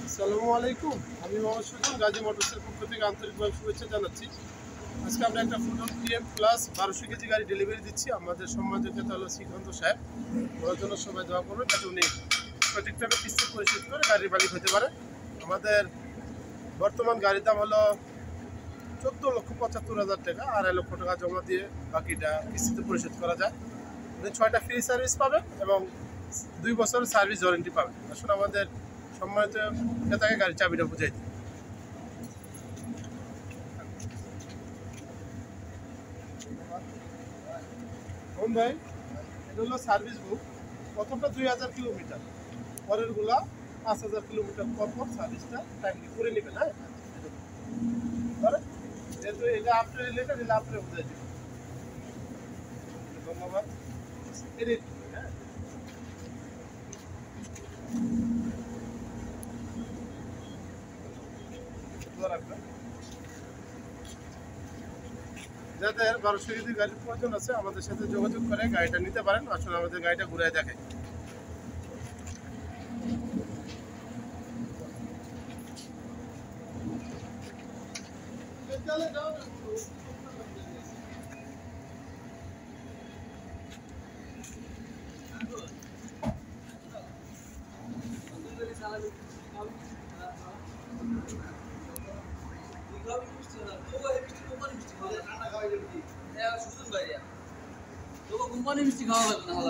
আসসালামু আলাইকুম। আমি মোহাম্মদ সুজন, গাজী মোটরসের পক্ষ থেকে আন্তরিকভাবে শুভেচ্ছা জানাচ্ছি। আজকে আমরা একটা ফুটন PM প্লাস 1200 কেজি গাড়ি ডেলিভারি দিচ্ছি। আমাদের সম্মানিত ক্রেতা হলো শ্রীকান্ত সাহেব। ওনার জন্য সবাই দোয়া করবেন যাতে উনি সঠিকভাবে কিস্তি পরিশোধ করে গাড়ির মালিক হতে পারে। আমাদের বর্তমান গাড়ির দাম হলো 14,75,000 টাকা। 2.5 লক্ষ টাকা জমা দিয়ে বাকিটা কিস্তিতে পরিশোধ করা যায়। উনি 6টা ফ্রি সার্ভিস পাবেন এবং 2 বছরের সার্ভিস ওয়ারেন্টি পাবেন। আসলে আমাদের সম্মানিত ক্রেতাকে গাড়ির চাবিটা বুঝাই দিই। ভাই, এটা হলো সার্ভিস বুক। প্রথমটা 2000 কিলোমিটার, পরেরগুলা 5000 কিলোমিটার পর পর সার্ভিসটা টাইমলি করে নেবেন। হ্যাঁ, যেহেতু এটা আপনার রিলেটেড, এটা আপনার বুঝাই দিবেন। ধন্যবাদ। হ্যাঁ, রাখবেন। যাদের 1200 কেজি গাড়ির প্রয়োজন আছে আমাদের সাথে যোগাযোগ করে গাড়িটা নিতে পারেন। আসলে আমাদের গাড়িটা ঘুরে দেখায়। কোম্পানি মিষ্টি খাওয়া লাগবে না।